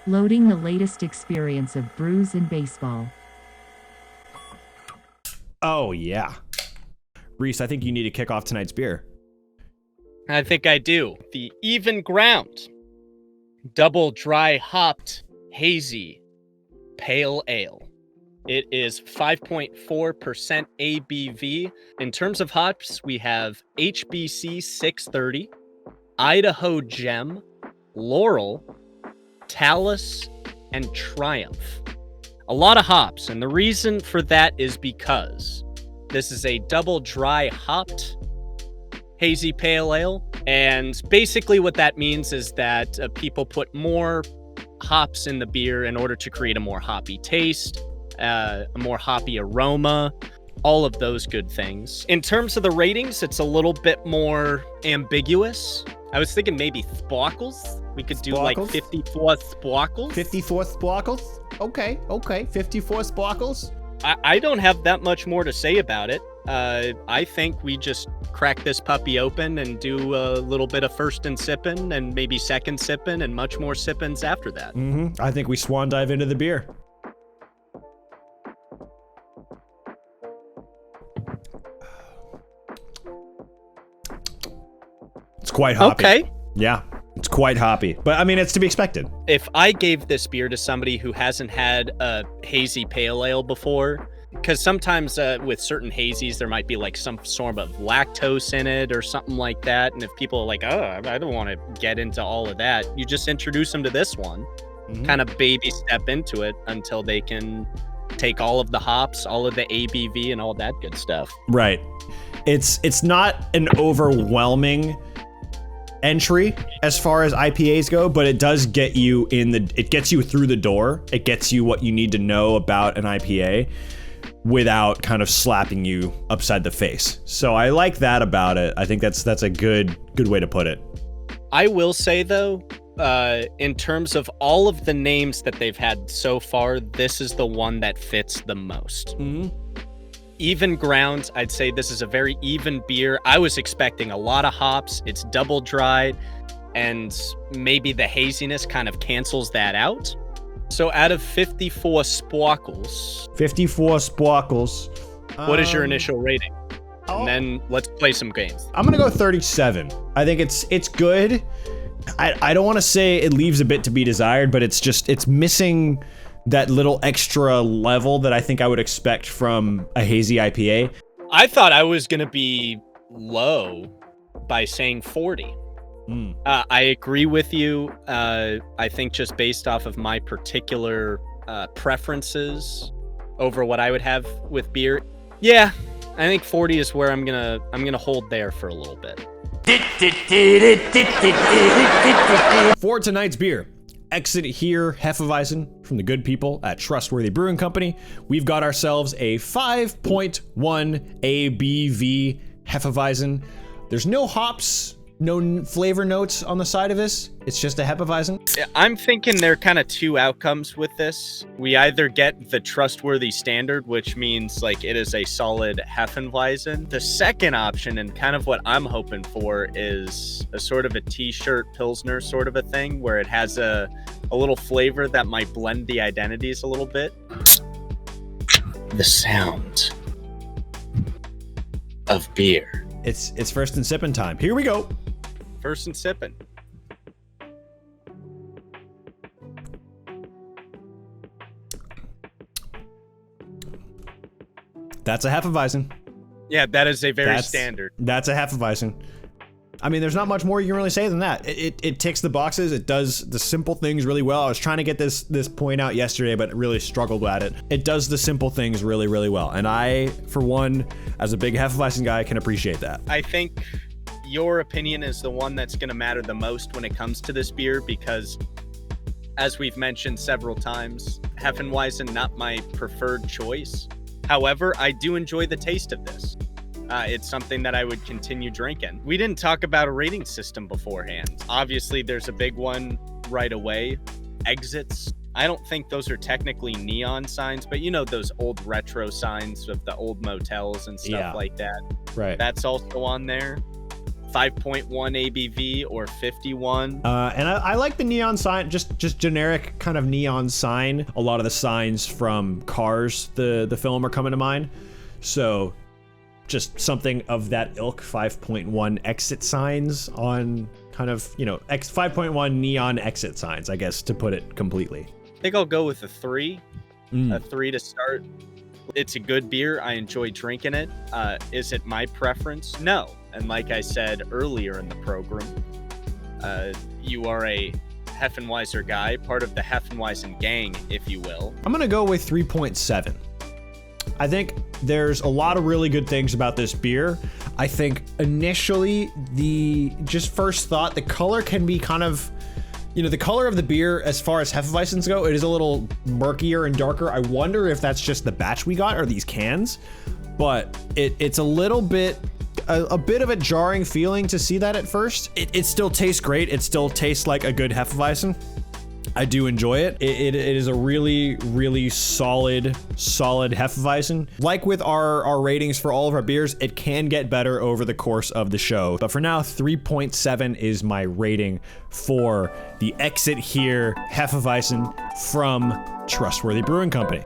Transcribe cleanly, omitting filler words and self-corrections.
Loading the latest experience of Brews and Baseball. Oh, yeah. Reese, I think you need to kick off tonight's beer. I think I do. The Even Ground Double Dry Hopped Hazy Pale Ale. It is 5.4% ABV. In terms of hops, we have HBC 630, Idaho Gem, Laurel, Talus, and Triumph. A lot of hops, and the reason for that is because this is a double dry hopped hazy pale ale, and basically what that means is that people put more hops in the beer in order to create a more hoppy taste, a more hoppy aroma, all of those good things. In terms of the ratings, it's a little bit more ambiguous. I was thinking maybe thwockles. We could do like 54 thwockles. 54 sparkles? Okay. 54 sparkles. I don't have that much more to say about it. I think we just crack this puppy open and do a little bit of first and sipping and maybe second sipping and much more sippings after that. I think we swan dive into the beer. It's quite hoppy. Okay. Yeah, it's quite hoppy. But I mean, it's to be expected. If I gave this beer to somebody who hasn't had a hazy pale ale before, because sometimes with certain hazies, there might be like some sort of lactose in it or something like that. And if people are like, oh, I don't want to get into all of that, you just introduce them to this one, kind of baby step into it until they can take all of the hops, all of the ABV and all that good stuff. Right. It's not an overwhelming entry as far as IPAs go, but it does get you it gets you through the door. It gets you what you need to know about an IPA without kind of slapping you upside the face. So I like that about it. I think that's a good way to put it. I will say though, in terms of all of the names that they've had so far, this is the one that fits the most. Even Ground, I'd say this is a very even beer. I was expecting a lot of hops. It's double dried, and maybe the haziness kind of cancels that out. So out of 54 sparkles, 54 sparkles. What is your initial rating? And then let's play some games. I'm gonna go 37. I think it's good. I don't want to say it leaves a bit to be desired, but it's missing that little extra level that I think I would expect from a hazy IPA. I thought I was going to be low by saying 40. I agree with you. I think just based off of my particular preferences over what I would have with beer. Yeah, I think 40 is where I'm gonna hold there for a little bit. For tonight's beer, Exit Here Hefeweizen from the good people at Trustworthy Brewing Company. We've got ourselves a 5.1 ABV Hefeweizen. There's no hops, no flavor notes on the side of this. It's just a Hefeweizen. I'm thinking there are kind of two outcomes with this. We either get the trustworthy standard, which means like it is a solid Hefeweizen. The second option, and kind of what I'm hoping for, is a sort of a t-shirt Pilsner sort of a thing where it has a little flavor that might blend the identities a little bit. The sound of beer. It's first and sipping time. Here we go. First and sipping. That's a Hefeweizen. Yeah, that is a very standard. That's a Hefeweizen. I mean, there's not much more you can really say than that. It ticks the boxes. It does the simple things really well. I was trying to get this point out yesterday, but really struggled at it. It does the simple things really, really well. And I, for one, as a big Hefeweizen guy, can appreciate that. I think your opinion is the one that's going to matter the most when it comes to this beer because, as we've mentioned several times, Hefeweizen not my preferred choice. However, I do enjoy the taste of this. It's something that I would continue drinking. We didn't talk about a rating system beforehand. Obviously, there's a big one right away. Exits. I don't think those are technically neon signs, but you know those old retro signs of the old motels and stuff like that. Right. That's also on there. 5.1 ABV or 51. And I like the neon sign, just generic kind of neon sign. A lot of the signs from Cars, the film, are coming to mind. So just something of that ilk, 5.1 exit signs on kind of, 5.1 neon exit signs, I guess, to put it completely. I think I'll go with a 3. A 3 to start. It's a good beer. I enjoy drinking it. Is it my preference? No. And like I said earlier in the program, you are a Hefeweizen guy, part of the Hefeweizen gang, if you will. I'm going to go with 3.7. I think there's a lot of really good things about this beer. I think initially, first thought, the color can be kind of, the color of the beer, as far as Hefeweizens go, it is a little murkier and darker. I wonder if that's just the batch we got or these cans, but it's a little bit, a bit of a jarring feeling to see that at first. It still tastes great. It still tastes like a good Hefeweizen. I do enjoy it. It is a really, really solid Hefeweizen. Like with our ratings for all of our beers, it can get better over the course of the show. But for now, 3.7 is my rating for the Exit Here Hefeweizen from Trustworthy Brewing Company.